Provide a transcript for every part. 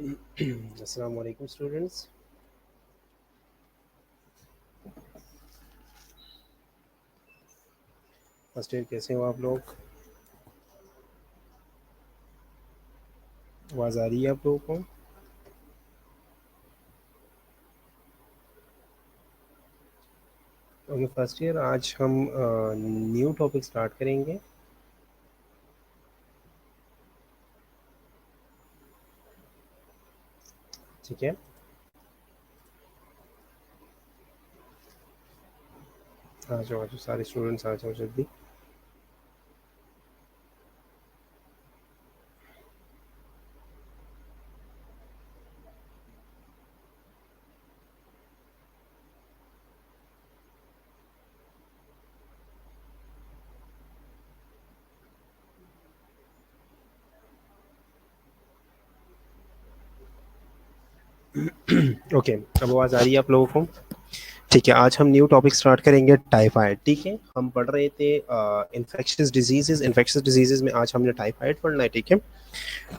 अस्सलाम वालेकुम students. First year कैसे हो आप लोग? आवाज़ आ रही है आप लोगों को? ओके फर्स्ट ईयर, आज हम न्यू टॉपिक स्टार्ट करेंगे। ठीक है, आ जाओ सारे स्टूडेंट्स आ जाओ जल्दी। ओके, अब आवाज़ आ रही है आप लोगों को? ठीक है, आज हम न्यू टॉपिक स्टार्ट करेंगे, टाइफाइड। ठीक है, हम पढ़ रहे थे इन्फेक्शियस डिजीजेज में आज हमने टाइफाइड पढ़ना है। ठीक है,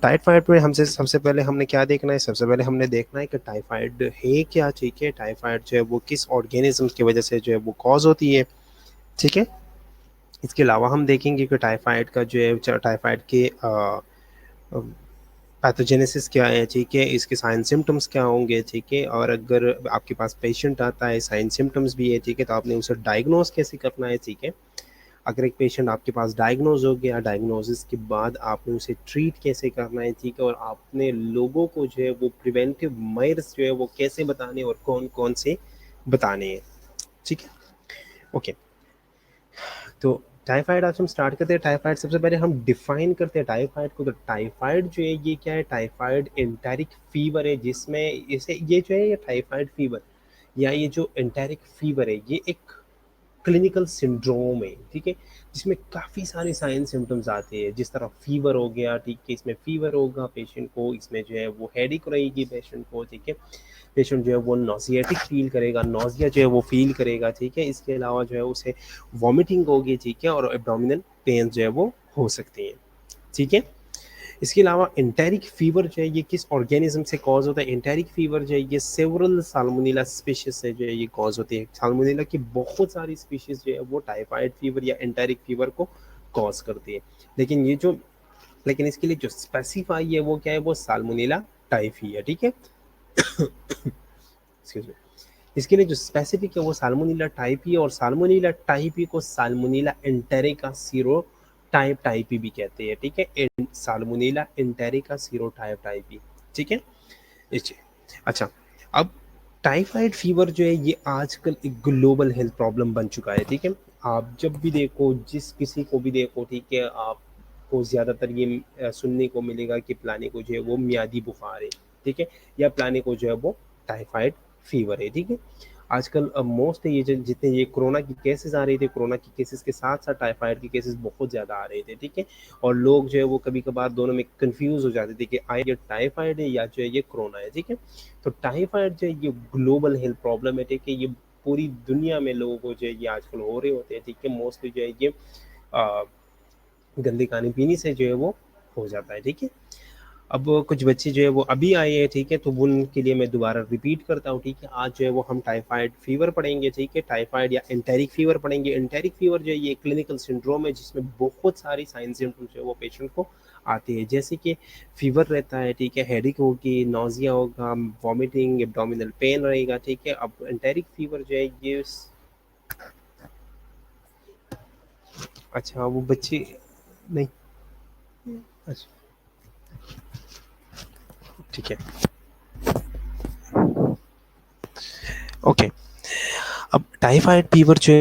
टाइफाइड में हमसे सबसे पहले हमने क्या देखना है? सबसे पहले हमने देखना है कि टाइफाइड है क्या। ठीक है, टाइफाइड जो है वो किस ऑर्गेनिज्म की वजह से जो है वो कॉज होती है। ठीक है, इसके अलावा हम देखेंगे कि टाइफाइड का जो है टाइफाइड के पैथोजेनेसिस क्या है। ठीक है, इसके साइन सिम्टम्स क्या होंगे। ठीक है, और अगर आपके पास पेशेंट आता है, साइन सिम्टम्स भी है, ठीक है, तो आपने उसे डायग्नोज कैसे करना है। ठीक है, अगर एक पेशेंट आपके पास डायग्नोज हो गया, डायग्नोसिस के बाद आपने उसे ट्रीट कैसे करना है। ठीक है, और आपने लोगों को जो है वो प्रिवेंटिव मेजर्स जो है वो कैसे बताने और कौन कौन से बताने हैं। ठीक है, ओके। तो टाइफाइड आज हम स्टार्ट करते हैं। टाइफाइड सबसे पहले हम डिफाइन करते हैं टाइफाइड को। तो टाइफाइड जो है ये क्या है? टाइफाइड एंटेरिक फीवर है, जिसमें इसे ये जो है ये टाइफाइड फीवर या ये जो एंटेरिक फीवर है ये एक क्लिनिकल सिंड्रोम है। ठीक है, जिसमें काफ़ी सारे साइन सिम्टम्स आते हैं, जिस तरह फीवर हो गया। ठीक है, इसमें फीवर होगा पेशेंट को, इसमें जो है वो हेडेक रहेगी पेशेंट को। ठीक है, पेशेंट जो है वो नॉसिएटिक फील करेगा, नॉजिया जो है वो फील करेगा। ठीक है, इसके अलावा जो है उसे वॉमिटिंग होगी। ठीक है, और एब्डोमिनल पेन जो है वो हो सकती हैं। ठीक है, इसके अलावा एंटेरिक फीवर जो है ये किस ऑर्गेनिज्म से कॉज होता है? एंटेरिक फीवर जो है ये सेवरल साल्मोनेला स्पीशीज से जो है ये कॉज होती है। साल्मोनेला की बहुत सारी स्पीशीज जो है वो टाइफाइड फीवर या एंटेरिक फीवर को कॉज करती है। लेकिन ये जो लेकिन इसके लिए जो स्पेसिफाई है वो क्या है? वो साल्मोनेला टाइफी है। ठीक है, एक्सक्यूज मी। इसके लिए जो स्पेसिफिक है वो साल्मोनेला टाइपी है, और साल्मोनेला टाइपी को साल्मोनेला एंटेरिका सीरो टाइपी भी कहते हैं। ठीक है, साल्मोनेला एंटेरिका सीरो टाइपी। ठीक है, इसे अच्छा। अब टाइफाइड फीवर जो है ये आजकल एक ग्लोबल हेल्थ प्रॉब्लम बन चुका है। ठीक है, आप जब भी देखो, जिस किसी को भी देखो, ठीक है, आपको ज़्यादातर ये सुनने को मिलेगा कि प्लाने को जो है वो मियादी बुखार है। ठीक है, या प्लाने को जो है वो टाइफाइड फीवर है। ठीक है, आजकल मोस्ट ये जो जितने ये कोरोना की केसेस आ रहे थे, कोरोना की केसेस के साथ साथ टाइफाइड के केसेस बहुत ज़्यादा आ रहे थे। ठीक है, और लोग जो है वो कभी कभार दोनों में कंफ्यूज हो जाते थे कि आए ये टाइफाइड है या जो है ये कोरोना है। ठीक है, तो टाइफाइड जो है ये ग्लोबल हेल्थ प्रॉब्लम है। ठीक है, ये पूरी दुनिया में लोगों को जो है ये आजकल हो रहे होते हैं। ठीक है, मोस्टली जो है ये आ, गंदे खाने पीने से जो है वो हो जाता है। ठीक है, अब कुछ बच्चे जो है वो अभी आए हैं। ठीक है, तो वो उनके लिए मैं दोबारा रिपीट करता हूँ। ठीक है, आज जो है वो हम टाइफाइड फीवर पढ़ेंगे। ठीक है, टाइफाइड या एंटेरिक फीवर पढ़ेंगे। एंटेरिक फीवर जो है ये क्लिनिकल सिंड्रोम है, जिसमें बहुत सारी साइन सिम्टम्स जो है वो पेशेंट को आते हैं, जैसे कि फीवर रहता है। ठीक है, हेडिक होगी, नोजिया होगा, वॉमिटिंग, एब्डोमिनल पेन रहेगा। ठीक है, अब एंटेरिक फीवर जो है ये अच्छा वो बच्चे नहीं, अच्छा ठीक है, ओके। अब टाइफाइड फीवर जो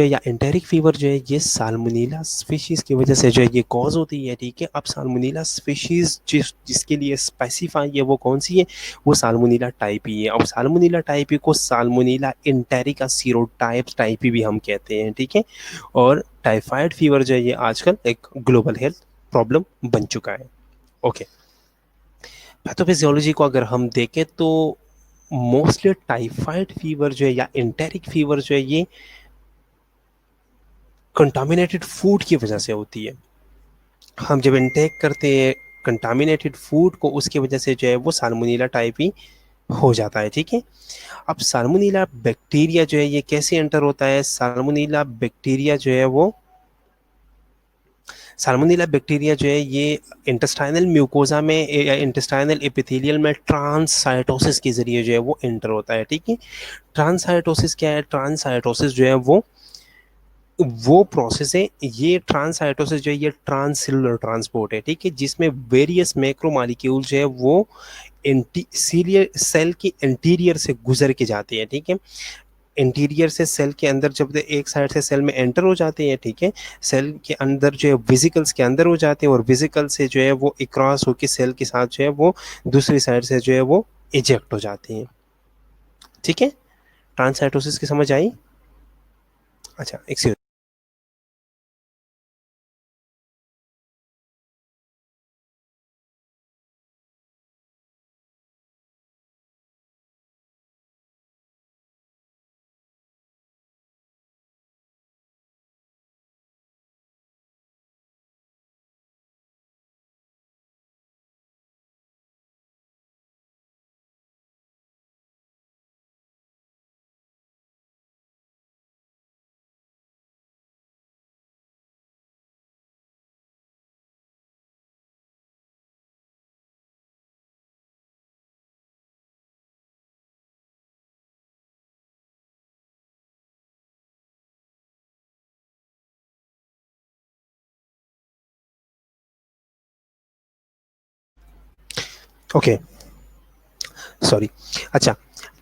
है या एंटेरिक फीवर जो है ये साल्मोनेला स्पीशीज की वजह से जो है ये कॉज होती है। ठीक है, अब साल्मोनेला स्पीशीज जिसके लिए स्पेसिफाई है वो कौन सी है? वो साल्मोनेला टाइपी है। अब साल्मोनेला टाइपी को साल्मोनेला एंटेरिका टाइपी भी हम कहते हैं। ठीक है, और टाइफाइड फीवर जो है ये आजकल एक ग्लोबल हेल्थ प्रॉब्लम बन चुका है। ओके, पैथोफिजियोलॉजी को अगर हम देखें तो मोस्टली टाइफाइड फीवर जो है या एंटेरिक फीवर जो है ये कंटामिनेटेड फूड की वजह से होती है। हम जब इनटेक करते हैं कंटामिनेटेड फूड को, उसकी वजह से जो है वो साल्मोनेला टाइफी हो जाता है, ठीक है। अब साल्मोनेला बैक्टीरिया जो है ये कैसे एंटर होता है? साल्मोनेला बैक्टीरिया जो है वो, साल्मोनेला बैक्टीरिया जो है ये इंटेस्टाइनल म्यूकोजा में या इंटेस्टाइनल एपिथेलियल में ट्रांससाइटोसिस के जरिए जो है वो एंटर होता है, ठीक है। ट्रांससाइटोसिस क्या है? ट्रांससाइटोसिस जो है वो प्रोसेस है, ये ट्रांससाइटोसिस जो है ये ट्रांससेलुलर ट्रांसपोर्ट है, ठीक है, जिसमें वेरियस मैक्रोमोलिक्यूल जो है वो सीलियर सेल की इंटीरियर से गुजर के जाते हैं, ठीक है। इंटीरियर से सेल के अंदर जब एक साइड से सेल में एंटर हो जाते हैं, ठीक है, सेल के अंदर जो है विजिकल्स के अंदर हो जाते हैं और विजिकल से जो है वो क्रॉस होकर सेल के साथ जो है वो दूसरी साइड से जो है वो इजेक्ट हो जाते हैं, ठीक है। ट्रांससाइटोसिस की समझ आई? अच्छा, एक्सक्यूज। Okay, sorry. अच्छा,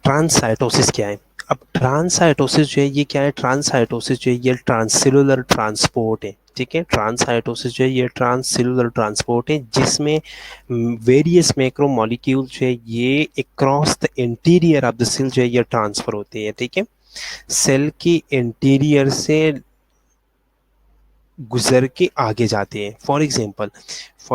ट्रांससाइटोसिस क्या है? अब ट्रांससाइटोसिस जो है ये क्या है? ट्रांससाइटोसिस जो है ये ट्रांससेलुलर ट्रांसपोर्ट है, ठीक है। ट्रांससाइटोसिस जो है ये ट्रांससेलुलर ट्रांसपोर्ट है जिसमें वेरियस मैक्रोमोलिक्यूल जो है ये across the interior of the cell जो है ये ट्रांसफर होते हैं, ठीक है। सेल की इंटीरियर से गुजर के आगे जाते हैं। फॉर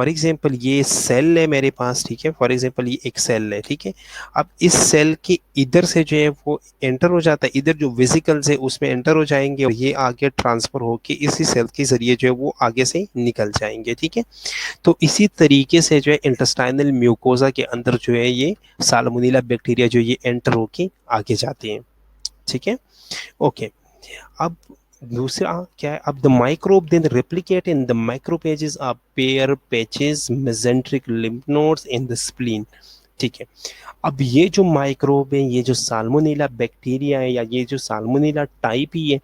एग्जाम्पल ये सेल है मेरे पास, ठीक है। फॉर एग्जाम्पल ये एक सेल है, ठीक है। अब इस सेल के इधर से जो है वो एंटर हो जाता है, इधर जो वेसिकल्स है उसमें एंटर हो जाएंगे और ये आगे ट्रांसफर होके इसी सेल के जरिए जो है वो आगे से निकल जाएंगे, ठीक है। तो इसी तरीके से जो है इंटेस्टाइनल म्यूकोजा के अंदर जो है ये साल्मोनेला बैक्टीरिया जो ये एंटर होके आगे जाते हैं, ठीक है। ओके, अब दूसरा क्या है? अब the microbe then replicate in the macrophages of Peyer patches mesenteric lymph nodes in the spleen, ठीक है। अब ये जो माइक्रोब है, ये जो साल्मोनेला बैक्टीरिया है या ये जो साल्मोनेला टाइप ही है,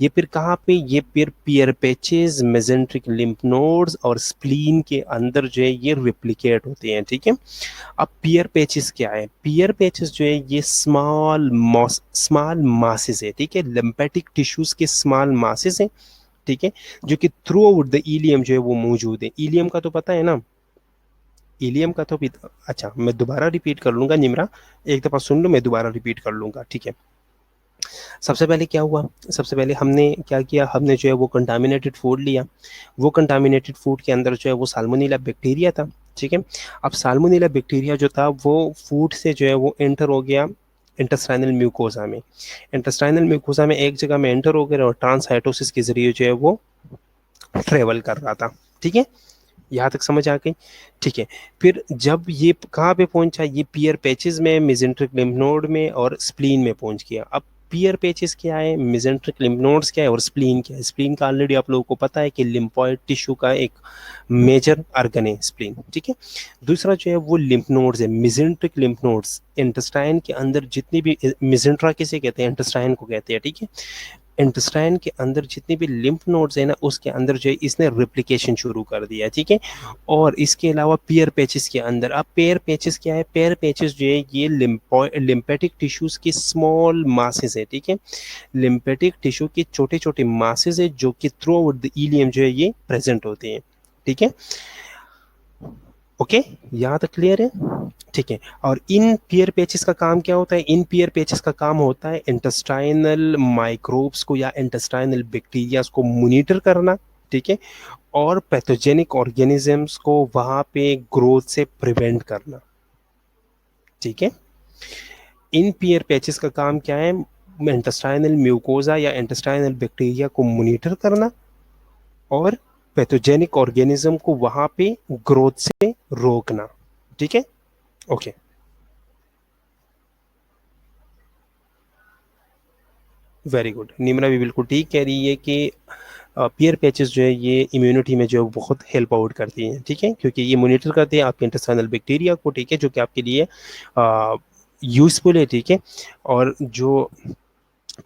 ये फिर कहाँ पे? ये फिर पियर पैचेस मेसेंट्रिक लिम्फ नोड्स और स्प्लीन के अंदर जो है ये रिप्लिकेट होते हैं, ठीक है। अब पियर पैचेस क्या है? पियर पैचेस जो है ये स्मॉल मासेस है, ठीक है। लिम्फेटिक टिश्यूज के स्मॉल मासेस हैं, ठीक है, जो कि थ्रू आउट द इलियम जो है वो मौजूद है। इलियम का तो पता है ना? इलियम का तो अच्छा, मैं दोबारा रिपीट कर लूंगा निमरा, एक दफा सुन लो, मैं दोबारा रिपीट कर लूंगा, ठीक है। सबसे पहले क्या हुआ? सबसे पहले हमने क्या किया? हमने जो है वो कंटामिनेटेड फूड लिया। वो कंटामिनेटेड फूड के अंदर जो है वो साल्मोनेला बैक्टीरिया था, ठीक है। अब साल्मोनेला बैक्टीरिया जो था वो फूड से जो है वो एंटर हो गया इंटेस्टाइनल म्यूकोजा में। इंटेस्टाइनल म्यूकोजा में एक जगह में एंटर हो गया और ट्रांससाइटोसिस के जरिए जो है वो ट्रेवल कर रहा था, ठीक है। यहाँ तक समझ आ गई? ठीक है। फिर जब ये कहाँ पे पहुंचा? ये पियर पैचेस में, मेसेंट्रिक लिम्फ नोड में और स्प्लीन में पहुंच गया। अब पियर पैचेस क्या है, मेसेंट्रिक लिम्फ नोड्स क्या है और स्प्लीन क्या है? स्प्लीन का ऑलरेडी आप लोगों को पता है कि लिम्फॉइड टिश्यू का एक मेजर ऑर्गन है स्प्लीन, ठीक है। दूसरा जो है वो लिम्फ नोड्स है, मेसेंट्रिक लिम्फ नोड्स। इंटेस्टाइन के अंदर जितनी भी, मेसेंट्रा किसे कहते हैं? इंटेस्टाइन को कहते हैं, ठीक है। इंटेस्टाइन के अंदर जितने भी लिम्फ नोड्स है ना, उसके अंदर जो है इसने रेप्लिकेशन शुरू कर दिया, ठीक है। और इसके अलावा पेयर पैचेस के अंदर, अब पेयर पैचेस क्या है? पेयर पैचेस जो है ये लिम्फेटिक टिश्यूज के स्मॉल मासेस है, ठीक है। लिम्फेटिक टिश्यू के छोटे छोटे मासेस है जो कि थ्रू आउट द इलियम जो है ये प्रेजेंट होते हैं, ठीक है। ओके, यहाँ तक क्लियर है? ठीक है। और इन पियर पैचेस का काम क्या होता है? इन पियर पैचेस का काम होता है इंटेस्टाइनल माइक्रोब्स को या इंटेस्टाइनल बैक्टीरियाज को मॉनिटर करना, ठीक है, और पैथोजेनिक ऑर्गेनिजम्स को वहां पे ग्रोथ से प्रिवेंट करना, ठीक है। इन पियर पैचेस का काम क्या है? इंटेस्टाइनल म्यूकोजा या इंटेस्टाइनल बैक्टीरिया को मॉनिटर करना और पैथोजेनिक ऑर्गेनिज्म को वहां पे ग्रोथ से रोकना। ठीक है, ओके। वेरी गुड, निम्रा भी बिल्कुल ठीक कह रही है कि पियर पैचेस जो है ये इम्यूनिटी में जो है बहुत हेल्प आउट करती हैं। ठीक है, क्योंकि ये मॉनिटर करते हैं आपके इंटेस्टाइनल बैक्टीरिया को। ठीक है, जो कि आपके लिए यूजफुल है। ठीक है, और जो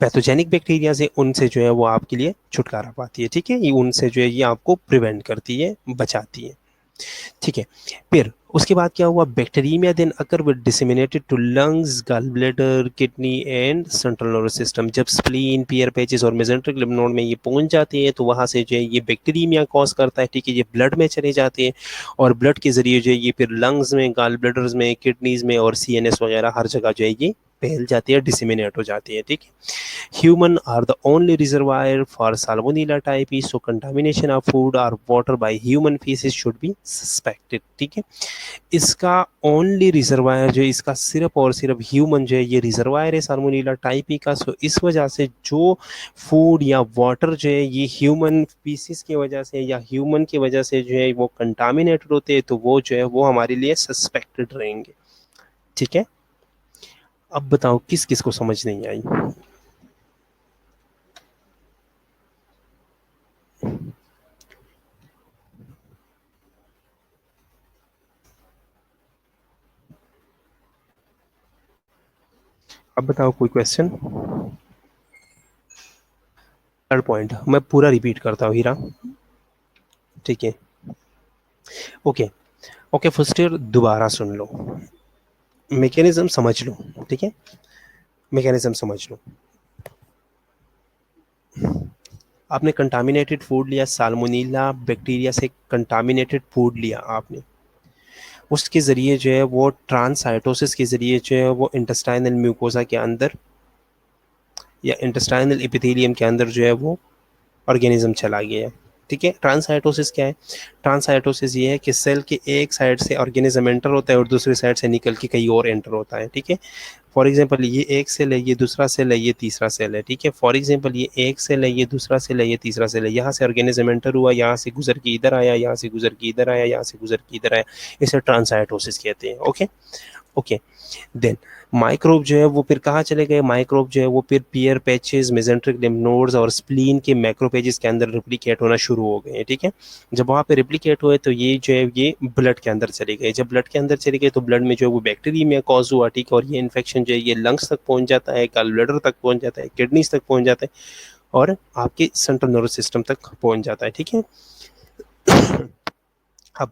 पैथोजेनिक बैक्टीरिया से उनसे जो है वो आपके लिए छुटकारा पाती है। ठीक है, ये उनसे जो है ये आपको प्रिवेंट करती है, बचाती है। ठीक है, फिर उसके बाद क्या हुआ, bacteria then occur with disseminated to lungs, gall bladder, kidney and central nervous system. जब स्प्लीन, पियर पैचेस और मेसेंट्रिक लिम्फ नोड में ये पहुंच जाते हैं तो वहां से जो है ये बैक्टीरिया कॉज करता है। ठीक है, ये ब्लड में चले जाते हैं और ब्लड के जरिए जो है ये फिर लंग्स में, गॉल ब्लैडर्स में, किडनीज में और सीएनएस वगैरह हर जगह जो है ये फैल जाती है, डिसेमिनेट हो जाती है। ठीक है, human are the only reservoir for salmonella typhi, so contamination of food or water by human feces should be suspected। ठीक है, इसका ओनली रिजर्वायर जो इसका सिर्फ और सिर्फ ह्यूमन जो है ये रिजर्वायर है साल्मोनेला टाइपी का। सो इस वजह से जो फूड या वाटर जो है ये ह्यूमन पीसीस की वजह से या ह्यूमन की वजह से जो है वो कंटामिनेटेड होते हैं तो वो जो है वो हमारे लिए सस्पेक्टेड रहेंगे। ठीक है, अब बताओ किस किस को समझ नहीं आई। अब बताओ कोई क्वेश्चन। थर्ड पॉइंट मैं पूरा रिपीट करता हूँ हीरा। ठीक है, ओके ओके, फर्स्ट ईयर दोबारा सुन लो, मैकेनिज्म समझ लो। ठीक है, मैकेनिज्म समझ लो। आपने कंटामिनेटेड फूड लिया, साल्मोनेला बैक्टीरिया से कंटामिनेटेड फूड लिया आपने, उसके ज़रिए जो है वो ट्रांसाइटोसिस के ज़रिए जो है वो इंटेस्टाइनल म्यूकोसा के अंदर या इंटेस्टाइनल एपिथेलियम के अंदर जो है वो ऑर्गेनिज्म चला गया। ठीक है, ट्रांसाइटोसिस क्या है, ट्रांसाइटोसिस ये है कि सेल के एक साइड से ऑर्गेनिज्म एंटर होता है और दूसरी साइड से निकल के कहीं और एंटर होता है। ठीक है, फॉर एग्जांपल ये एक सेल है, ये दूसरा सेल है, ये तीसरा सेल है। ठीक है, फॉर एग्जांपल ये एक सेल है, ये दूसरा सेल है, ये तीसरा सेल है। यहाँ से ऑर्गेनिज्म एंटर हुआ, यहाँ से गुजर के इधर आया, यहाँ से गुजर के इधर आया, यहाँ से गुजर के इधर आया, इसे ट्रांसाइटोसिस कहते हैं। ओके ओके, देन माइक्रोब जो है वो फिर कहाँ चले गए, माइक्रोब जो है वो फिर पियर पैचेस, मेसेंट्रिक लिम्फ नोड्स और स्प्लीन के मैक्रोपेजेस के अंदर रिप्लिकेट होना शुरू हो गए। ठीक है, जब वहाँ पे रिप्लिकेट हुए तो ये जो है ये ब्लड के अंदर चले गए। जब ब्लड के अंदर चले गए तो ब्लड में जो है वो बैक्टीरिया कॉज हुआ। ठीक है, और ये इन्फेक्शन जो है ये लंग्स तक पहुँच जाता है, गॉल ब्लैडर तक पहुँच जाता है, किडनीज तक पहुँच जाता है और आपके सेंट्रल नर्वस सिस्टम तक पहुँच जाता है। ठीक है, अब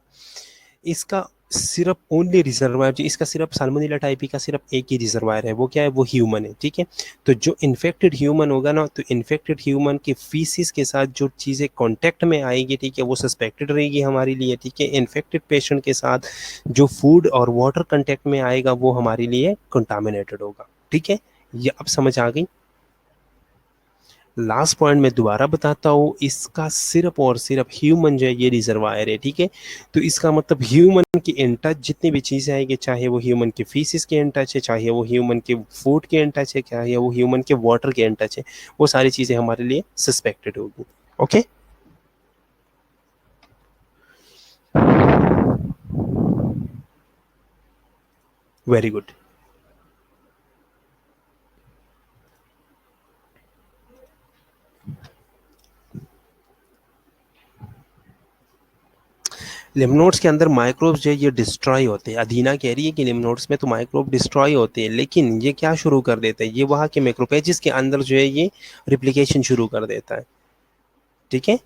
इसका सिर्फ ओनली रिजर्वायर जो इसका सिर्फ साल्मोनेला टाइपी का सिर्फ एक ही रिजर्वायर है, वो क्या है, वो ह्यूमन है। ठीक है, तो जो इन्फेक्टेड ह्यूमन होगा ना, तो इन्फेक्टेड ह्यूमन के फीसिस के साथ जो चीज़ें कांटेक्ट में आएगी, ठीक है, वो सस्पेक्टेड रहेगी हमारे लिए। ठीक है, इन्फेक्टेड पेशेंट के साथ जो फूड और वाटर कांटेक्ट में आएगा वो हमारे लिए कंटामिनेटेड होगा। ठीक है, ये अब समझ आ गई। लास्ट पॉइंट मैं दोबारा बताता हूँ, इसका सिर्फ और सिर्फ ह्यूमन जो है ये रिजर्वायर है। ठीक है, तो इसका मतलब ह्यूमन की इन टच जितनी भी चीज़ें आएंगी, चाहे वो ह्यूमन के फीसिस के इन टच है, चाहे वो ह्यूमन के फूड के इन टच है, चाहे वो ह्यूमन के वाटर के इन टच है, वो सारी चीज़ें हमारे लिए सस्पेक्टेड होगी। Okay, very good. Lymph nodes के अंदर माइक्रोब्स जो है ये डिस्ट्रॉय होते हैं। अधीना कह रही है कि लिम्फ नोड्स में तो माइक्रोब डिस्ट्रॉय होते हैं, लेकिन ये क्या शुरू कर देते हैं, ये वहाँ के मैक्रोपेजेस के अंदर जो है ये रिप्लिकेशन शुरू कर देता है। ठीक है,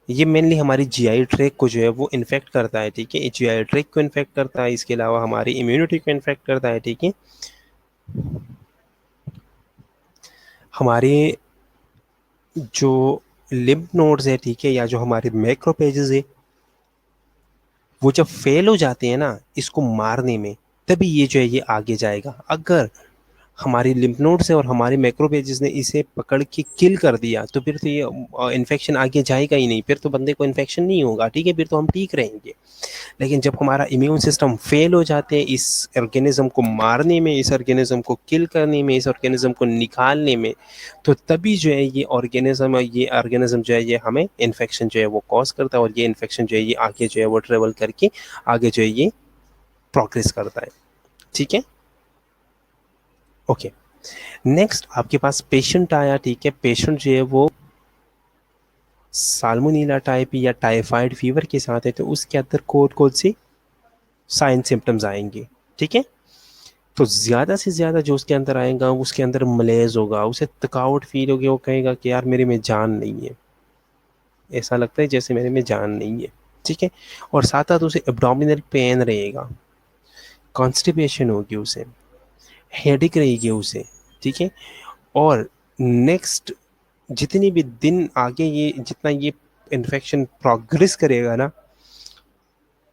ये मेनली हमारी जीआई ट्रैक को जो है वो इन्फेक्ट करता है। ठीक है, जीआई ट्रैक को इन्फेक्ट करता है, इसके अलावा हमारी इम्यूनिटी को इन्फेक्ट करता है। ठीक है, हमारे जो लिम्फ नोड्स है, ठीक है, या जो हमारे मैक्रोपेजेस है, वो जब फेल हो जाते हैं ना इसको मारने में, तभी ये जो है ये आगे जाएगा। अगर हमारी लिम्फ नोड्स है और हमारे मैक्रोफेजेस ने इसे पकड़ के किल कर दिया, तो फिर तो ये इन्फेक्शन आगे जाएगा ही नहीं, फिर तो बंदे को इन्फेक्शन नहीं होगा, ठीक है, फिर तो हम ठीक रहेंगे। लेकिन जब हमारा इम्यून सिस्टम फेल हो जाते हैं इस ऑर्गेनिज्म को मारने में, इस ऑर्गेनिज्म को किल करने में, इस ऑर्गेनिज्म को निकालने में, तो तभी जो है ये ऑर्गेनिज्म जो है ये हमें इन्फेक्शन जो है वो कॉज करता है, और ये इन्फेक्शन जो है ये आगे जो है वो ट्रेवल करके आगे जो है ये प्रोग्रेस करता है। ठीक है, ओके। नेक्स्ट आपके पास पेशेंट आया, ठीक है, पेशेंट जो है वो साल्मोनेला टाइप या टाइफाइड फीवर के साथ है, तो उसके अंदर कौन कौन सी साइन सिम्टम्स आएंगे, ठीक है। तो ज़्यादा से ज़्यादा जो उसके अंदर आएगा, उसके अंदर मलेज होगा, उसे थकावट फील होगी, वो कहेगा कि यार मेरे में जान नहीं है, ऐसा लगता है जैसे मेरे में जान नहीं है, ठीक है। और साथ साथ उसे एब्डोमिनल पेन रहेगा, कॉन्स्टिपेशन होगी उसे, हेडेक रहेगी उसे, ठीक है। और नेक्स्ट जितनी भी दिन आगे ये जितना ये इन्फेक्शन प्रोग्रेस करेगा ना,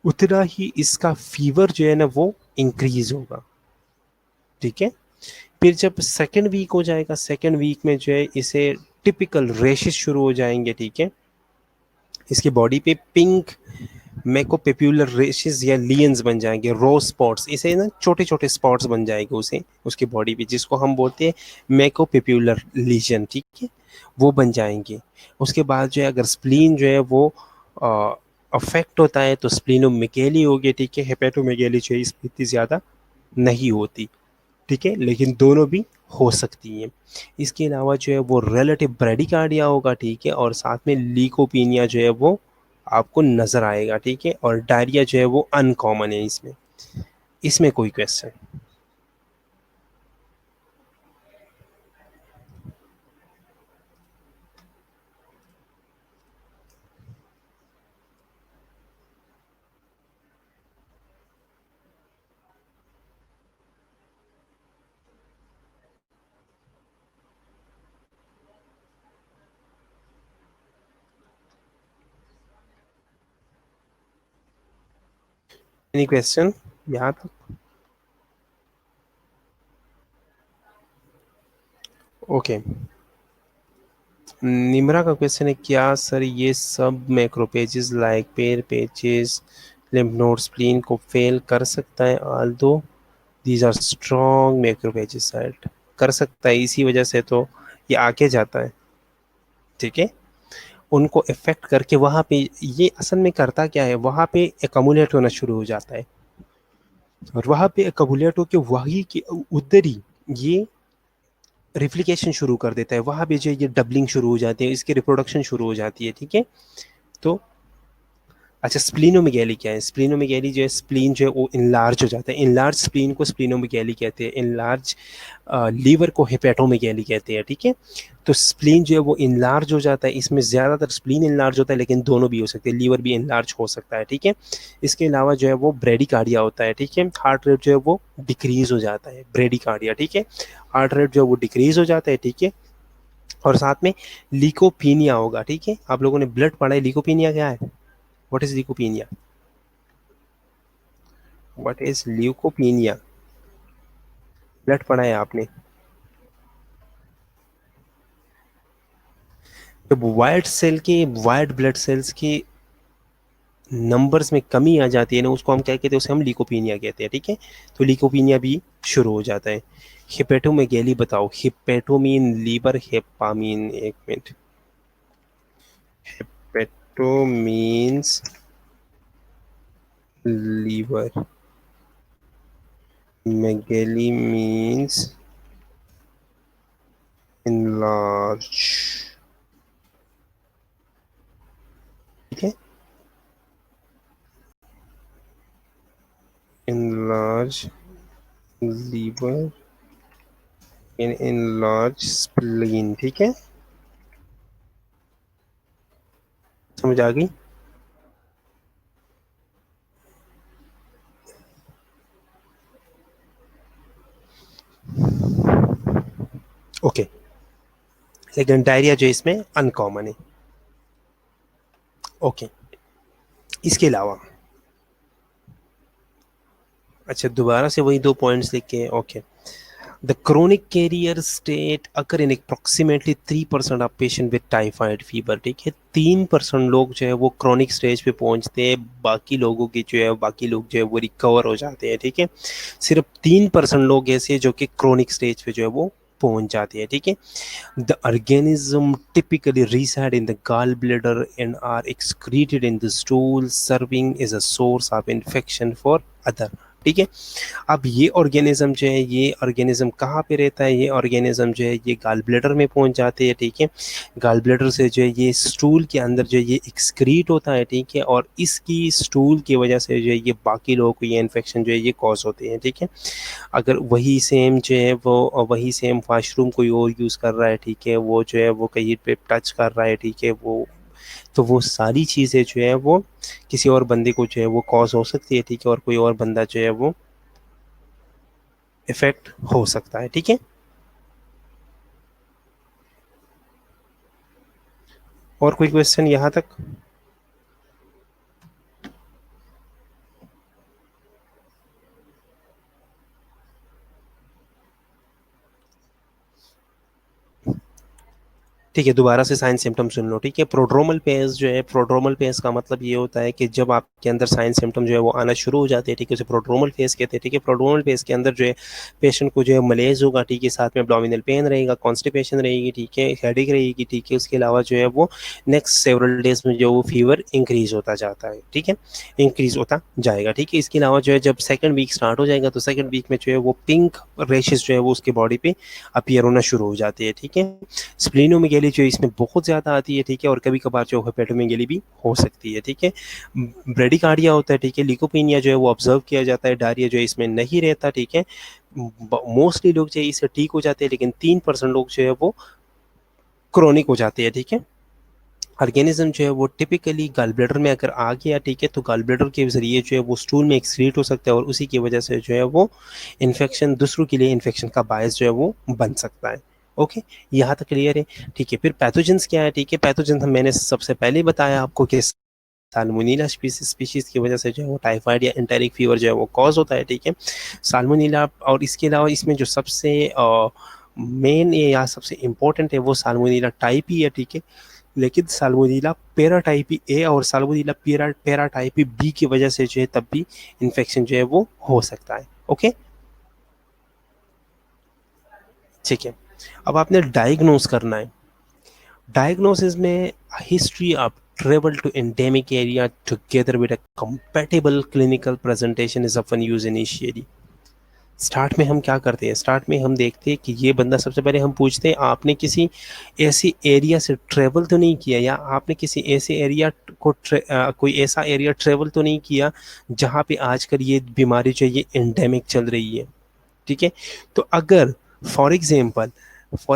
उतना ही इसका फीवर जो है ना वो इंक्रीज होगा, ठीक है। फिर जब सेकेंड वीक हो जाएगा, सेकेंड वीक में जो है इसे टिपिकल रेशेस शुरू हो जाएंगे, ठीक है। इसकी बॉडी पे पिंक मैकोपेप्यूलर रेशेस या लियंस बन जाएंगे, रो स्पॉट्स, इसे ना छोटे छोटे स्पॉट्स बन जाएंगे उसे उसकी बॉडी पे, जिसको हम बोलते हैं मैकोपेप्यूलर लीजन, ठीक है, वो बन जाएंगे। उसके बाद जो है अगर स्प्लीन जो है वो अफेक्ट होता है तो स्प्लीनोमेगेली होगी, ठीक है। हेपेटोमेगेली जो है इसमें इतनी ज़्यादा नहीं होती, ठीक है, लेकिन दोनों भी हो सकती हैं। इसके अलावा जो है वो रिलेटिव ब्रेडिकार्डिया होगा, ठीक है, और साथ में लीकोपीनिया जो है वो आपको नज़र आएगा, ठीक है। और डायरिया जो है वो अनकॉमन है इसमें। इसमें कोई क्वेश्चन? एनी क्वेश्चन यहाँ तक? ओके, निम्रा का क्वेश्चन है, क्या सर ये सब macrophages like Peyer patches lymph node spleen को फेल कर सकता है, although these are strong macrophages site? कर सकता है, इसी वजह से तो ये आके जाता है, ठीक है। उनको इफेक्ट करके वहाँ पे ये असल में करता क्या है, वहाँ पे एकमुलेट होना शुरू हो जाता है, और वहाँ पे एकमुलेट होकर वही के उधर ही ये रिप्लिकेशन शुरू कर देता है, वहाँ पे जो ये डबलिंग शुरू हो जाती है, इसकी रिप्रोडक्शन शुरू हो जाती है, ठीक है। तो अच्छा, स्प्लीनोमेगैली क्या है? स्प्लीनोमेगैली जो है, स्प्लीन जो है वो इनलार्ज हो जाता है, इनलार्ज स्प्लीन को स्प्लीनोमेगैली कहते हैं, इनलार्ज लीवर को हेपेटोमेगैली कहते हैं, ठीक है। तो स्प्लीन जो है वो इनलार्ज हो जाता है, इसमें ज़्यादातर स्प्लीन इनलार्ज होता है, लेकिन दोनों भी हो सकते हैं, लीवर भी इनलार्ज हो सकता है, ठीक है। इसके अलावा जो है वो ब्रेडिकार्डिया होता है, ठीक है, हार्ट रेट जो है वो डिक्रीज हो जाता है, ब्रेडिकार्डिया, ठीक है, हार्ट रेट जो है वो डिक्रीज हो जाता है, ठीक है। और साथ में लीकोपीनिया होगा, ठीक है। आप लोगों ने ब्लड पढ़ा है, लीकोपीनिया क्या है? What is leucopenia? What is leucopenia? Blood पढ़ा है आपने? जब वाइट सेल के वाइट ब्लड सेल्स के नंबर्स में कमी आ जाती है ना, उसको हम क्या कहते हैं, उसे हम लीकोपीनिया कहते हैं, ठीक है। तो लीकोपीनिया भी शुरू हो जाता है। हिपेटोमेगैली बताओ, हिपेटोमीन लीवर हेपामीन, एक minute, hepato means liver, megaly means enlarge, ठीक है, enlarge liver in enlarge spleen, ठीक है, समझ आ गई? ओके, लेकिन डायरिया जो इसमें अनकॉमन है, ओके। इसके अलावा अच्छा, दोबारा से वही दो पॉइंट्स लिख के, okay. The chronic carrier state occur in approximately 3% of patient with typhoid fever. ठीक है, 3% लोग जो है वो chronic stage पे पहुंचते हैं, बाकी लोगों की जो है बाकी लोग जो है वो रिकवर हो जाते हैं. ठीक है, सिर्फ 3% लोग ऐसे जो कि chronic stage पे जो है वो पहुंच जाते हैं. ठीक है, the organism typically reside in the gallbladder and are excreted in the stool, serving as a source of infection for other. ठीक है, अब ये ऑर्गेनिज्म जो है ये ऑर्गेनिज्म कहाँ पे रहता है, ये ऑर्गेनिज्म जो है ये गाल ब्लैडर में पहुंच जाते हैं. ठीक है, गाल ब्लैडर से जो है ये स्टूल के अंदर जो है ये एक्सक्रीट होता है. ठीक है, और इसकी स्टूल की वजह से जो है ये बाकी लोगों को ये इन्फेक्शन जो है ये कॉज होते हैं. ठीक है, अगर वही सेम जो है वो वही सेम वाशरूम कोई और यूज़ कर रहा है, ठीक है, वो जो है वो कहीं पे टच कर रहा है, ठीक है, वो तो वो सारी चीज़ें जो है वो किसी और बंदे को जो है वो कॉज हो सकती है. ठीक है, और कोई और बंदा जो है वो इफेक्ट हो सकता है. ठीक है, और कोई क्वेश्चन यहाँ तक? ठीक है, दोबारा से साइन सिम्टम सुन लो. ठीक है, प्रोड्रोमल पेज जो है, प्रोड्रोमल पेज का मतलब ये होता है कि जब आपके अंदर साइन सिम्टम जो है वो आना शुरू हो जाते हैं. ठीक है, उसे प्रोड्रोमल फेज कहते हैं. ठीक है, प्रोड्रोमल फेज के अंदर जो है पेशेंट को जो है मलेज होगा. ठीक है, साथ में एब्डोमिनल पेन रहेगा, कॉन्स्टिपेशन रहेगी. ठीक है, हेडेक रहेगी. ठीक है, उसके अलावा जो है वो नेक्स्ट सेवरल डेज में जो वो फीवर इंक्रीज होता जाता है. ठीक है, इंक्रीज होता जाएगा. ठीक है, इसके अलावा जो है जब सेकंड वीक स्टार्ट हो जाएगा तो सेकंड वीक में जो है वो पिंक रेशेस जो है वो उसके बॉडी पे अपीयर होना शुरू हो जाते हैं. ठीक है, स्प्लीनोमेगेली जो इसमें बहुत ज़्यादा आती है. ठीक है, और कभी कभार जो हेपेटोमेगेली भी हो सकती है. ठीक है, ब्रेडिकार्डिया होता है. ठीक है, लिकोपेनिया जो है वो ऑब्जर्व किया जाता है. डायरिया जो है इसमें नहीं रहता. ठीक है, मोस्टली लोग जो है इससे ठीक हो जाते हैं, लेकिन 3% लोग जो है वो क्रोनिक हो जाते हैं. ठीक है, ऑर्गेनिज्म जो है वो टिपिकली गॉल ब्लैडर में अगर आ गया, ठीक है, तो गॉल ब्लैडर के ज़रिए जो है वो स्टूल में एक्सक्रीट हो सकता है और उसी की वजह से जो है वो इन्फेक्शन दूसरों के लिए इन्फेक्शन का बायस जो है वो बन सकता है. ओके, यहाँ तक क्लियर है. ठीक है, फिर पैथोजेंस क्या है? ठीक है, पैथोजेंस मैंने सबसे पहले बताया आपको कि साल्मोनेला स्पीशीज की वजह से जो है वो टाइफाइड या एंटेरिक फीवर जो है वो कॉज होता है. ठीक है, साल्मोनेला, और इसके अलावा इसमें जो सबसे मेन या सबसे इम्पोर्टेंट है वो साल्मोनेला टाइप ही है. ठीक है, लेकिन साल्मोनेला पैराटाइपी ए और साल्मोनेला पैराटाइपी बी की वजह से जो है तब भी इन्फेक्शन जो है वो हो सकता है. ओके, ठीक है, अब आपने डायग्नोस करना है. डायग्नोसिस में history of travel to endemic area together with a compatible clinical presentation is often used initially. Start में हम क्या करते हैं? स्टार्ट में हम देखते हैं कि ये बंदा, सबसे पहले हम पूछते हैं आपने किसी ऐसी एरिया से ट्रेवल तो नहीं किया, या आपने किसी ऐसे एरिया को कोई ऐसा एरिया ट्रेवल तो नहीं किया जहाँ पे आजकल ये बीमारी जो है ये एंडेमिक चल रही है. ठीक है, तो अगर फॉर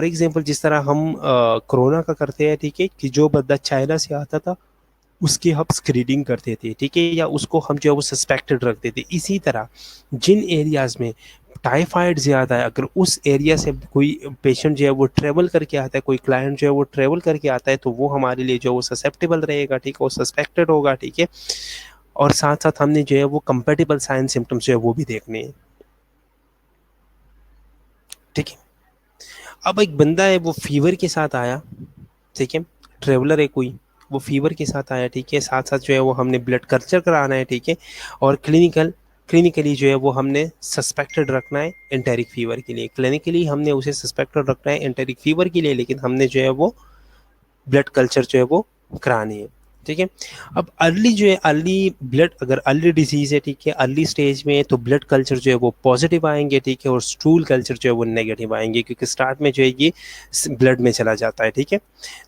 एग्जांपल जिस तरह हम कोरोना का करते हैं, ठीक है, कि जो बंदा चाइना से आता था उसकी हम स्क्रीनिंग करते थे. ठीक है, या उसको हम जो है वो सस्पेक्टेड रखते थे. इसी तरह जिन एरियाज में टाइफाइड ज़्यादा है, अगर उस एरिया से कोई पेशेंट जो है वो ट्रेवल करके आता है, कोई क्लाइंट जो है वो ट्रेवल करके आता है, तो वो हमारे लिए जो है वो ससेप्टेबल रहेगा. ठीक है, वो सस्पेक्टेड होगा. ठीक है, और साथ साथ हमने जो है वो कंपेटेबल साइन सिम्टम्स जो है वो भी देखने हैं. ठीक है, अब एक बंदा है वो फीवर के साथ आया. ठीक है, ट्रेवलर है कोई, वो फीवर के साथ आया. ठीक है, साथ साथ जो है वो हमने ब्लड कल्चर कराना है. ठीक है, और क्लिनिकली जो है वो हमने सस्पेक्टेड रखना है एंटेरिक फीवर के लिए. क्लिनिकली हमने उसे सस्पेक्टेड रखना है एंटेरिक फीवर के लिए, लेकिन हमने जो है वो ब्लड कल्चर जो है वो करानी है. ठीक है, अब अर्ली जो है अर्ली ब्लड, अगर अर्ली डिजीज है, ठीक है, अर्ली स्टेज में, तो ब्लड कल्चर जो है वो पॉजिटिव आएंगे. ठीक है, और स्टूल कल्चर जो है वो नेगेटिव आएंगे, क्योंकि स्टार्ट में जो है ये ब्लड में चला जाता है. ठीक है,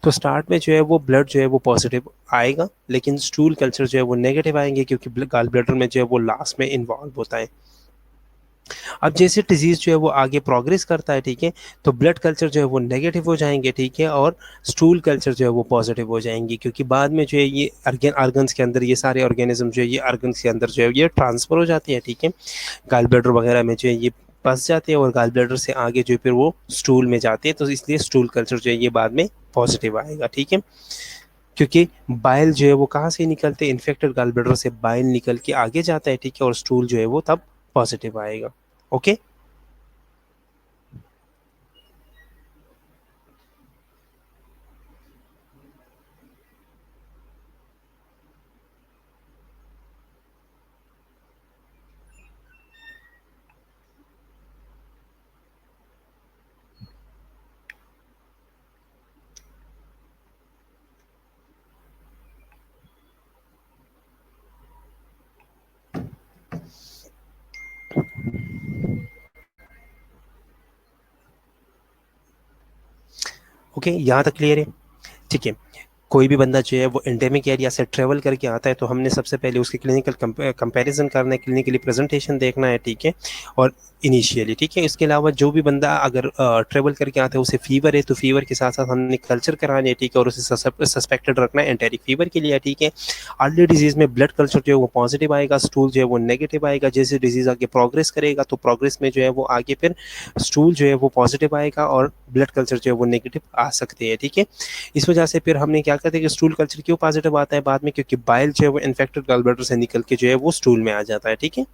तो स्टार्ट में जो है वो ब्लड जो है वो पॉजिटिव आएगा, लेकिन स्टूल कल्चर जो है वो नेगेटिव आएंगे, क्योंकि गाल ब्लैडर में जो है वो लास्ट में इन्वॉल्व होता है. अब जैसे डिजीज जो है वो आगे प्रोग्रेस करता है, ठीक है, तो ब्लड कल्चर जो है वो नेगेटिव हो जाएंगे. ठीक है, और स्टूल कल्चर जो है वो पॉजिटिव हो जाएंगे, क्योंकि बाद में जो है ये ऑर्गन्स के अंदर, ये सारे ऑर्गेनिज्म जो है ये ऑर्गन्स के अंदर जो है ये ट्रांसफर हो जाती है. ठीक है, गाल ब्लैडर वगैरह में जो है ये फंस जाते हैं और गाल ब्लैडर से आगे जो है फिर वो स्टूल में जाते हैं, तो इसलिए स्टूल कल्चर जो है ये बाद में पॉजिटिव आएगा. ठीक है, क्योंकि बाइल जो है वो कहाँ से निकलते हैं, इन्फेक्टेड गाल ब्लैडर से बाइल निकल के आगे जाता है. ठीक है, और स्टूल जो है वो तब पॉजिटिव आएगा. ओके, ओके, यहाँ तक क्लियर है? ठीक है। कोई भी बंदा जो है वो एंडेमिक एरिया से ट्रेवल करके आता है तो हमने सबसे पहले उसकी क्लिनिकल कंपैरिजन करना है, क्लिनिकली प्रेजेंटेशन देखना है, ठीक है। और इनिशियली, ठीक है, इसके अलावा जो भी बंदा अगर ट्रेवल करके आता है उसे फीवर है तो फीवर के साथ साथ हमने कल्चर कराने, ठीक है, और उसे सस्पेक्टेड रखना है एंटेरिक फीवर के लिए, ठीक है। अर्ली डिजीज में ब्लड कल्चर जो है वो पॉजिटिव आएगा, स्टूल जो है वो नेगेटिव आएगा। जैसे डिजीज आगे प्रोग्रेस करेगा तो प्रोग्रेस में जो है वो आगे फिर स्टूल जो है वो पॉजिटिव आएगा और ब्लड कल्चर जो है वो नेगेटिव आ सकते हैं, ठीक है। इस वजह से फिर हमने क्या करते हैं कि स्टूल कल्चर क्यों पॉजिटिव आता है बाद में, क्योंकि बाइल जो है वो इन्फेक्टेड गॉल ब्लैडर से निकल के जो है वो स्टूल में आ जाता है, ठीक है।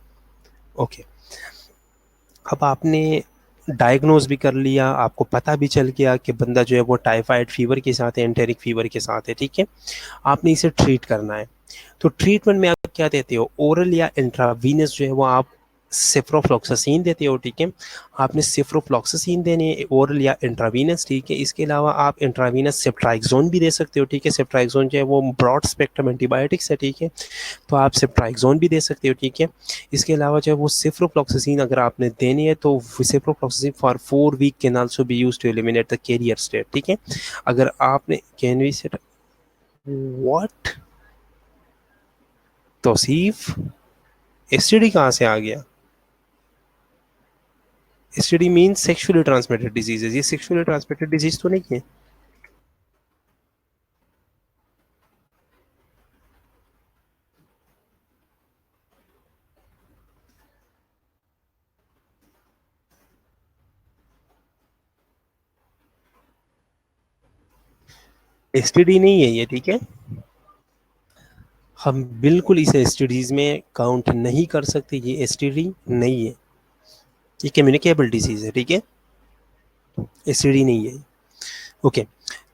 ओके, अब आपने डायग्नोज भी कर लिया, आपको पता भी चल गया कि बंदा जो है वो टाइफाइड फीवर के साथ है, एंटेरिक फीवर के साथ है, ठीक है। आपने इसे ट्रीट करना है। तो ट्रीटमेंट में आप क्या देते हो, ओरल या इंट्रावीनस जो है वो आप सिफ्रोफ्लॉक्सासिन देते हो, ठीक है। आपने सिफ्रोफ्लॉक्सासिन देने है ओरल या इंट्रावीनस, ठीक है। इसके अलावा आप इंट्रावीनस सेप्ट्राइक्सोन भी दे सकते हो, ठीक है। सेप्ट्राइक्सोन जो है वो ब्रॉड स्पेक्ट्रम एंटीबायोटिक्स है, ठीक है। तो आप सेप्ट्राइक्सोन भी दे सकते हो, ठीक है। इसके अलावा जो है वो सिफ्रोफ्लॉक्सासिन अगर आपने देनी है तो ciprofloxacin for 4 week can also be used to eliminate the carrier state, ठीक है। अगर आपने can we set what Tauseef STD कहाँ से आ गया? STD mean sexually transmitted diseases, ये सेक्सुअली ट्रांसमिटेड डिजीज तो नहीं है। एसटीडी नहीं है ये, ठीक है। हम बिल्कुल इसे एसटीडीज में काउंट नहीं कर सकते, ये एसटीडी नहीं है, ये कम्युनिकेबल डिजीज है, ठीक है। एसटीडी नहीं है। ओके,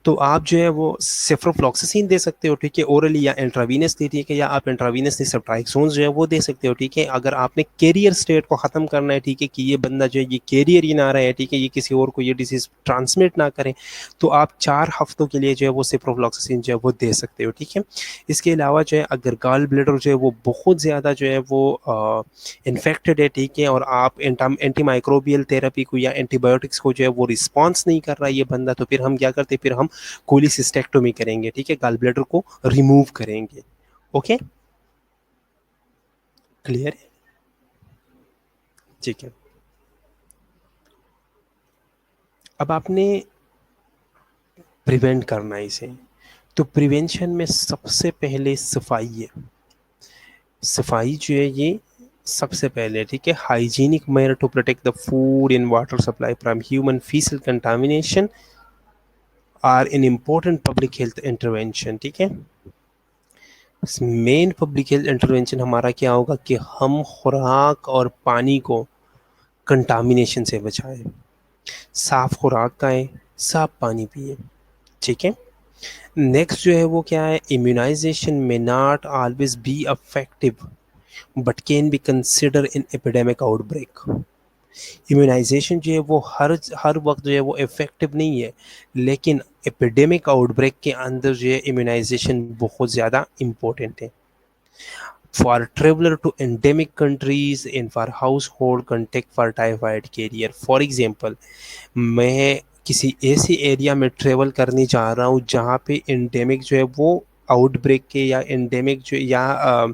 तो आप जो है वो सेफ्रोफ्लॉक्सासिन दे सकते हो, ठीक है, ओरली या इंट्रावीनस दे, ठीक है, या आप इंट्रावीनस सेफ्ट्राइक्सोन जो है वो दे सकते हो, ठीक है। अगर आपने कैरियर स्टेट को ख़त्म करना है, ठीक है, कि ये बंदा जो है ये कैरियर ही ना रहे, ठीक है, ये किसी और को ये डिजीज़ ट्रांसमिट ना करें, तो आप 4 हफ्तों के लिए जो है वो सेफ्रोफ्लॉक्सासिन जो है वो दे सकते हो, ठीक है। इसके अलावा जो है अगर गॉल ब्लैडर जो है वो बहुत ज़्यादा जो है वो इन्फेक्टेड है, ठीक है, और आप एंटी माइक्रोबियल थेरेपी को या एंटीबायोटिक्स को जो है वो रिस्पॉन्स नहीं कर रहा है ये बंदा, तो फिर हम क्या करते हैं, फिर हम कोलिसिस्टेक्टोमी करेंगे, ठीक है, गॉल ब्लैडर को रिमूव करेंगे। ओके, क्लियर है? ठीक है। अब आपने प्रिवेंट करना है इसे, तो प्रिवेंशन में सबसे पहले सफाई है। सफाई जो है ये सबसे पहले, ठीक है। Hygienic measure to protect the food in water supply from human faecal contamination are an important public health intervention, ठीक है। मेन पब्लिक हेल्थ इंटरवेंशन हमारा क्या होगा कि हम खुराक और पानी को कंटामिनेशन से बचाएं, साफ खुराक खाएं, साफ पानी पिए, ठीक है। नेक्स्ट जो है वो क्या है, इम्यूनाइजेशन में not always be effective but can be consider in epidemic outbreak. Immunisation जो है वो हर वक्त जो है वो इफेक्टिव नहीं है, लेकिन एपिडेमिक आउटब्रेक के अंदर जो है इम्यूनाइजेशन बहुत ज़्यादा इम्पोर्टेंट है। For traveler to endemic countries and for household contact for typhoid carrier. For example, मैं किसी ऐसे एरिया में ट्रेवल करने जा रहा हूँ जहाँ पे एंडेमिक जो है वो आउटब्रेक के या एंडेमिक जो या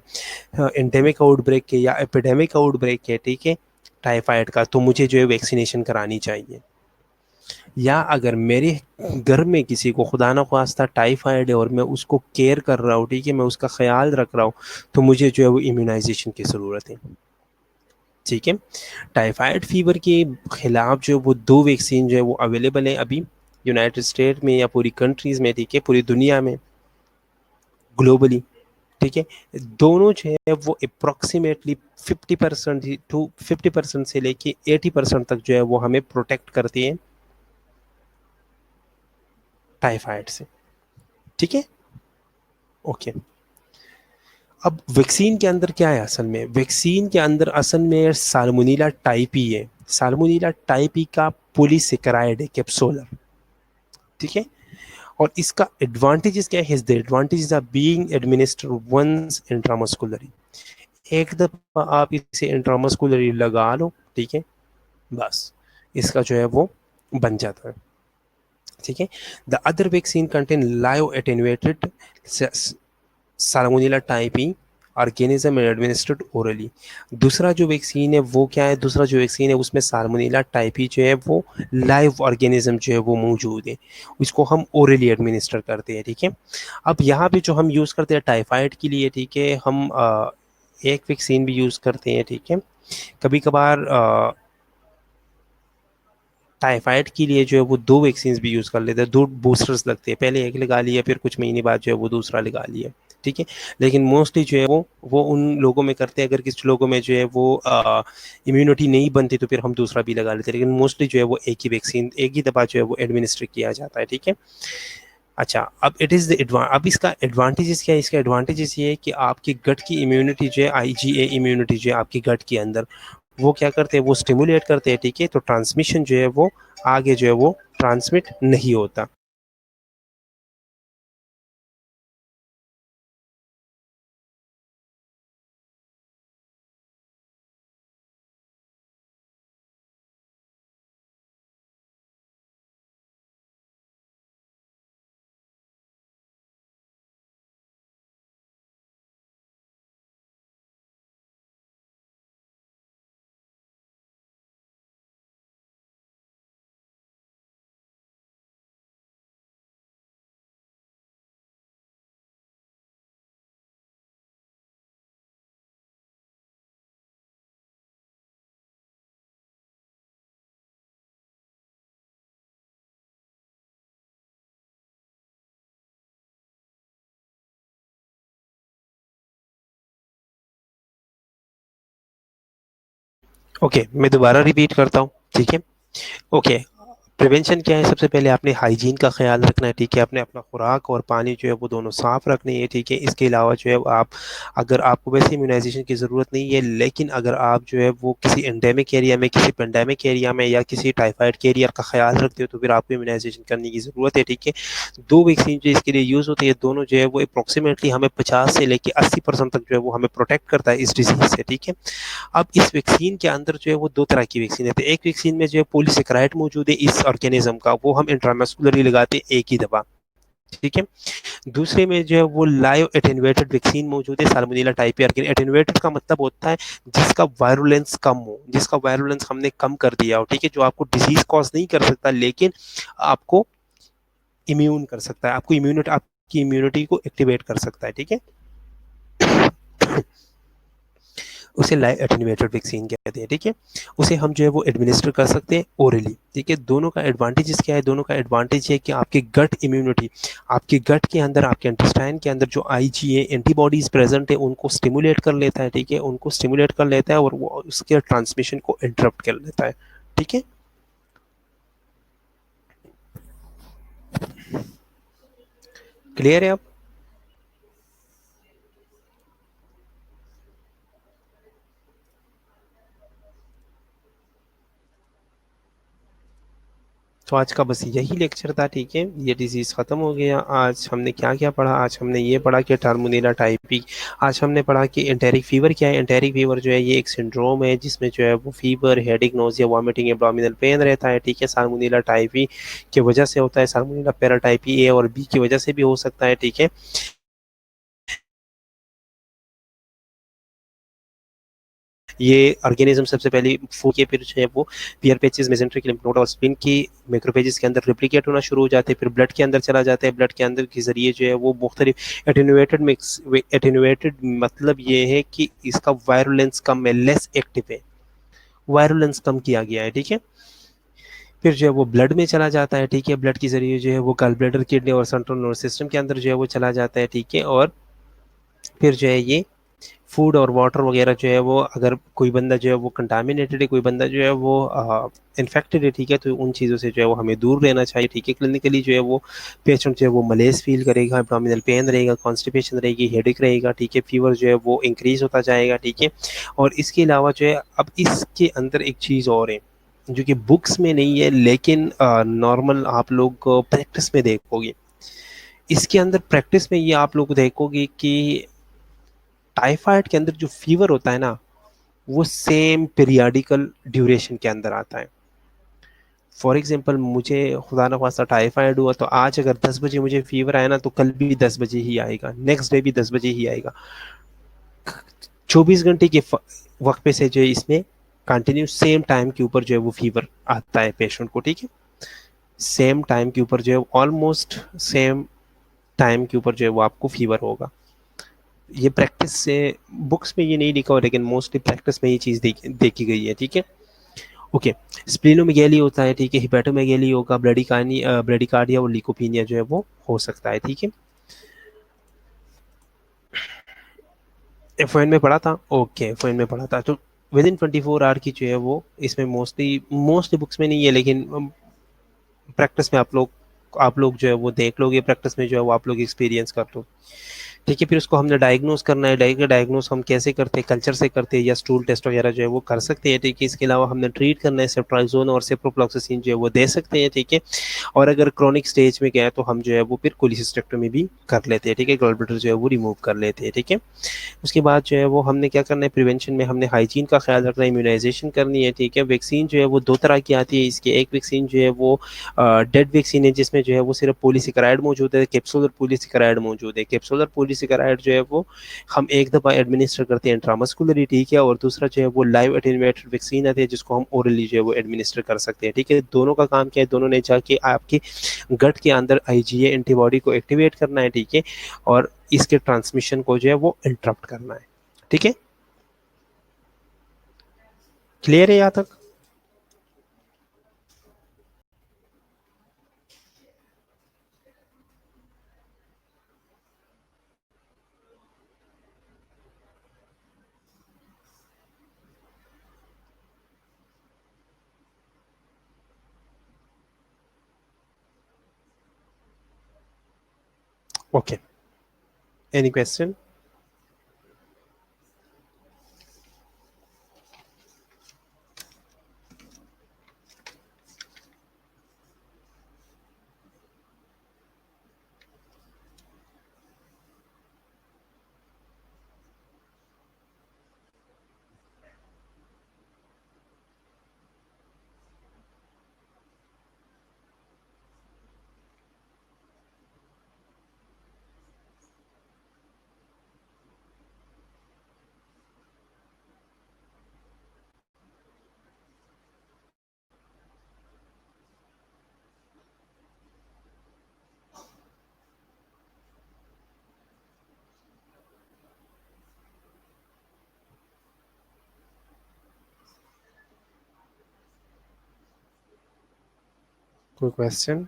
एंडेमिक आउटब्रेक के या एपिडेमिक आउटब्रेक के, ठीक है, टाइफाइड का, तो मुझे जो है वैक्सीनेशन करानी चाहिए। या अगर मेरे घर में किसी को खुदा न ख्वास्ता टाइफाइड है और मैं उसको केयर कर रहा हूँ, ठीक है, मैं उसका ख्याल रख रहा हूँ, तो मुझे जो है वो इम्यूनाइजेशन की ज़रूरत है, ठीक है। टाइफाइड फीवर के खिलाफ जो वो 2 वैक्सीन जो है वो अवेलेबल है अभी यूनाइटेड स्टेट में या पूरी कंट्रीज़ में, ठीक है, पूरी दुनिया में, ग्लोबली, ठीक है। दोनों जो है वो अप्रॉक्सीमेटली 50% से लेके 80% तक जो है वो हमें प्रोटेक्ट करती है टाइफाइड से, ठीक है। ओके, अब वैक्सीन के अंदर क्या है, असल में वैक्सीन के अंदर असल में साल्मोनेला टाइपी है। साल्मोनेला टाइपी का पॉलीसेकेराइड है, कैप्सूलर, ठीक है। और इसका एडवांटेजेस क्या है, the advantages are being administer once intramuscularly. एक दफा आप इसे इंट्रामस्कुलरी लगा लो, ठीक है, बस इसका जो है वो बन जाता है, ठीक है। The other vaccine contain live attenuated salmonella Taipei organism administered orally. दूसरा जो वैक्सीन है वो क्या है, दूसरा जो वैक्सीन है उसमें साल्मोनेला टाइपी जो है वो लाइव ऑर्गेनिज्म जो है वो मौजूद है, उसको हम ओरली एडमिनिस्टर करते हैं। ठीक है। अब यहाँ पे जो हम यूज़ करते हैं टाइफाइड के लिए, ठीक है, हम एक वैक्सीन भी यूज़ करते हैं। ठीक है। कभी कभार टाइफाइड के लिए जो है वो दो वैक्सीन भी यूज़ कर लेते हैं, दो बूस्टर्स लगते हैं, पहले एक लगा लिया फिर कुछ महीने बाद जो है वो दूसरा लगा लिया। ठीक है। लेकिन मोस्टली जो है वो उन लोगों में करते हैं, अगर किसी लोगों में जो है वो इम्यूनिटी नहीं बनती तो फिर हम दूसरा भी लगा लेते हैं, लेकिन मोस्टली जो है वो एक ही वैक्सीन एक ही दफ़ा जो है वो एडमिनिस्टर किया जाता है। ठीक है। अच्छा, अब इट इज़ द अब इसका एडवांटेजेस क्या है, इसका एडवांटेजेस ये है कि आपकी गट की इम्यूनिटी जो है, आईजीए इम्यूनिटी जो है आपकी गट के अंदर, वो क्या करते हैं, वो स्टिमुलेट करते हैं। ठीक है। तो ट्रांसमिशन जो है वो आगे जो है वो ट्रांसमिट नहीं होता। ओके, मैं दोबारा रिपीट करता हूँ। ठीक है। ओके, प्रिवेंशन क्या है, सबसे पहले आपने हाइजीन का ख्याल रखना है। ठीक है। आपने अपना खुराक और पानी जो है वो दोनों साफ़ रखने हैं। ठीक है। इसके अलावा जो है आप, अगर आपको वैसे इम्यूनाइजेशन की ज़रूरत नहीं है, लेकिन अगर आप जो है वो किसी एंडेमिक एरिया में, किसी पेंडेमिक एरिया में या किसी टाइफाइड के एरिया का ख्याल रखते हो तो फिर आपको इम्यूनाइजेशन करने की ज़रूरत है। ठीक है। दो वैक्सीन जो इसके लिए यूज़ होती है, दोनों जो है वो अप्रोक्सीमेटली हमें 50 से लेकर 80% तक जो है वो हमें प्रोटेक्ट करता है इस डिजीज़ से। ठीक है। अब इस वैक्सीन के अंदर जो है वो दो तरह की वैक्सीन है। तो एक वैक्सीन में जो है पॉलीसेकेराइड मौजूद है इस ऑर्गेनिज्म का, वो हम इंट्रामस्कुलरली लगाते हैं एक ही दफा। ठीक है। दूसरे में जो है वो लाइव एटेन्यूएटेड वैक्सीन मौजूद है साल्मोनेला टाइपी ऑर्गेनिज्म। एटेन्यूएटेड का मतलब होता है जिसका वायरुलेंस कम हो, जिसका वायरुलेंस हमने कम कर दिया हो। ठीक है। जो आपको डिजीज कॉज नहीं कर सकता लेकिन आपको इम्यून कर सकता है, आपको इम्यूनिटी, आपकी इम्यूनिटी को एक्टिवेट कर सकता है। ठीक है। उसे लाइव एटेन्यूएटेड वैक्सीन कहते हैं। ठीक है। उसे हम जो है वो एडमिनिस्टर कर सकते हैं ओरली। ठीक है। दोनों का एडवांटेजेस क्या है, दोनों का एडवांटेज है कि आपकी गट इम्यूनिटी, आपके गट के अंदर, आपके इंटेस्टाइन के अंदर जो आईजीए एंटीबॉडीज प्रेजेंट है उनको स्टिमुलेट कर लेता है। ठीक है। उनको स्टिमुलेट कर लेता है और वो उसके ट्रांसमिशन को इंटरप्ट कर लेता है। ठीक है। क्लियर है अब? तो आज का बस यही लेक्चर था। ठीक है। ये डिजीज़ ख़त्म हो गया। आज हमने क्या क्या पढ़ा, आज हमने ये पढ़ा कि टर्मिनेला टाइपी, आज हमने पढ़ा कि एंटेरिक फ़ीवर क्या है। एंटेरिक फ़ीवर जो है ये एक सिंड्रोम है जिसमें जो है वो fever, headache, nausea, vomiting, abdominal pain रहता है। ठीक है। साल्मोनेला टाइफी की वजह से होता है, साल्मोनेला पैराटाइपी ए और बी की वजह से भी हो सकता है। ठीक है। ये ऑर्गेनिज्म सबसे पहले फूड के, फिर जो है वो पियर पेचेस, मेसेंट्रिक लिम्फ नोड और स्पिन की मैक्रोफेजेस के अंदर रिप्लिकेट होना शुरू हो जाते हैं, फिर ब्लड के अंदर चला जाता है। ब्लड के अंदर के जरिए जो है वो मुख्तलिफ एटेन्यूएटेड मिक्स, एटेन्यूएटेड मतलब ये है कि इसका वायरुलेंस कम है, लेस एक्टिव है, वायरुलेंस कम किया गया है। ठीक है। फिर जो है वो ब्लड में चला जाता है। ठीक है। ब्लड के जरिए जो है वो गॉल ब्लैडर, किडनी और सेंट्रल नर्वस सिस्टम के अंदर जो है वो चला जाता है। ठीक है। और फिर जो है ये फूड और वाटर वगैरह जो है वो, अगर कोई बंदा जो है वो कंटामिनेटेड है, कोई बंदा जो है वो इन्फेक्टेड है, ठीक है, तो उन चीज़ों से जो है वो हमें दूर रहना चाहिए। ठीक है। क्लिनिकली जो है वो पेशेंट जो है वो मलेज फील करेगा, एब्डोमिनल पेन रहेगा, कॉन्स्टिपेशन रहेगी, हेडेक रहेगा। ठीक है। फीवर जो है वो इंक्रीज होता जाएगा। ठीक है। और इसके अलावा जो है, अब इसके अंदर एक चीज़ और है जो कि बुक्स में नहीं है लेकिन नॉर्मल आप लोग प्रैक्टिस में देखोगे, इसके अंदर प्रैक्टिस में ये आप लोग देखोगे कि टाइफाइड के अंदर जो फीवर होता है ना, वो सेम पीरियाडिकल ड्यूरेशन के अंदर आता है। फॉर एग्जांपल मुझे खुदा न खास्ता टाइफाइड हुआ, तो आज अगर 10 बजे मुझे फीवर आया ना, तो कल भी 10 बजे ही आएगा, नेक्स्ट डे भी 10 बजे ही आएगा। 24 घंटे के वक्त पे से जो है इसमें कंटिन्यू सेम टाइम के ऊपर जो है वो फीवर आता है पेशेंट को, ठीक है। सेम टाइम के ऊपर जो है ऑलमोस्ट सेम टाइम के ऊपर जो है वो आपको फीवर होगा। ये प्रैक्टिस से, बुक्स में ये नहीं लिखा हो, लेकिन मोस्टली प्रैक्टिस में ये चीज़ देखी गई है, ठीक है। ओके, स्प्लिनोमेगेली होता है, ठीक है, हिपेटोमेगेली होगा, ब्रेडिकार्डिया और लीकोपीनिया जो है वो हो सकता है, ठीक है। एफ में पढ़ा था, ओके, एफ में पढ़ा था, तो विद इन 24 आवर की जो है वो इसमें मोस्टली बुक्स में नहीं है, लेकिन प्रैक्टिस में आप लोग जो है वो देख लोगे, प्रैक्टिस में जो है वो आप लोग एक्सपीरियंस कर लो, ठीक है। फिर उसको हमने डायग्नोस करना है, डायग्नोस हम कैसे करते हैं, कल्चर से करते हैं या स्टूल टेस्ट वगैरह जो है वो कर सकते हैं, ठीक है। इसके अलावा हमने ट्रीट करना है, सेफ्ट्राइजोन और सेप्रोफ्लॉक्सासिन जो है वो दे सकते हैं, ठीक है। और अगर क्रॉनिक स्टेज में गया है तो हम जो है वो फिर कोलिसिस्टेक्टोमी भी कर लेते हैं, ठीक है, गॉल ब्लैडर जो है वो रिमूव कर लेते हैं, ठीक है। उसके बाद जो है वो हमने क्या करना है, प्रिवेंशन में हमने हाइजीन का ख्याल रखना है, इम्यूनाइजेशन करनी है, ठीक है। वैक्सीन जो है वो दो तरह की आती है, इसके एक वैक्सीन जो है वो डेड वैक्सीन है, जिसमें जो है वो सिर्फ पॉलीसेकेराइड मौजूद है, कैप्सूलर पॉलीसेकेराइड मौजूद है। कैप्सूलर पॉलीसेकेराइड जो है वो हम एक दफ़ा एडमिनिस्टर करते हैं इंट्रामस्कुलरी, ठीक है। और दूसरा जो है वो लाइव एटेन्यूएटेड वैक्सीन आती है, जिसको हम ओरली जो है वो एडमिनिस्टर कर सकते हैं, ठीक है। दोनों का काम क्या है, दोनों ने जाके आपके गट के अंदर आईजीए एंटीबॉडी को एक्टिवेट करना है, ठीक है, और इसके ट्रांसमिशन को जो है वो इंटरप्ट करना है, ठीक है। क्लियर है यहाँ तक? Okay, any question? कोई क्वेश्चन?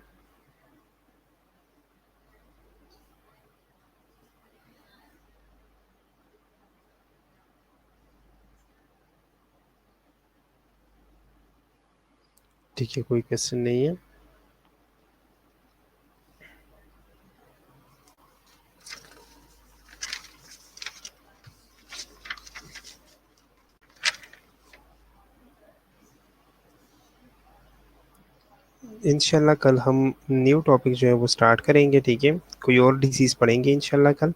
ठीक है, कोई क्वेश्चन नहीं है। इंशाल्लाह कल हम न्यू टॉपिक जो है वो स्टार्ट करेंगे, ठीक है। कोई और डिजीज पढ़ेंगे इंशाल्लाह कल।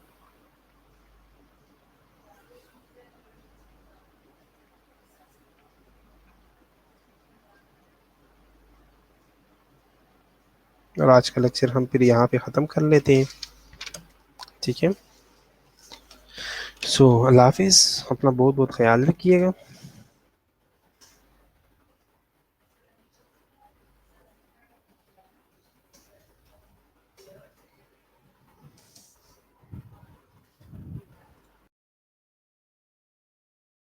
और आज का लेक्चर हम फिर यहाँ पे ख़त्म कर लेते हैं, ठीक है। सो अल्लाह हाफिज़, अपना बहुत बहुत ख्याल रखिएगा।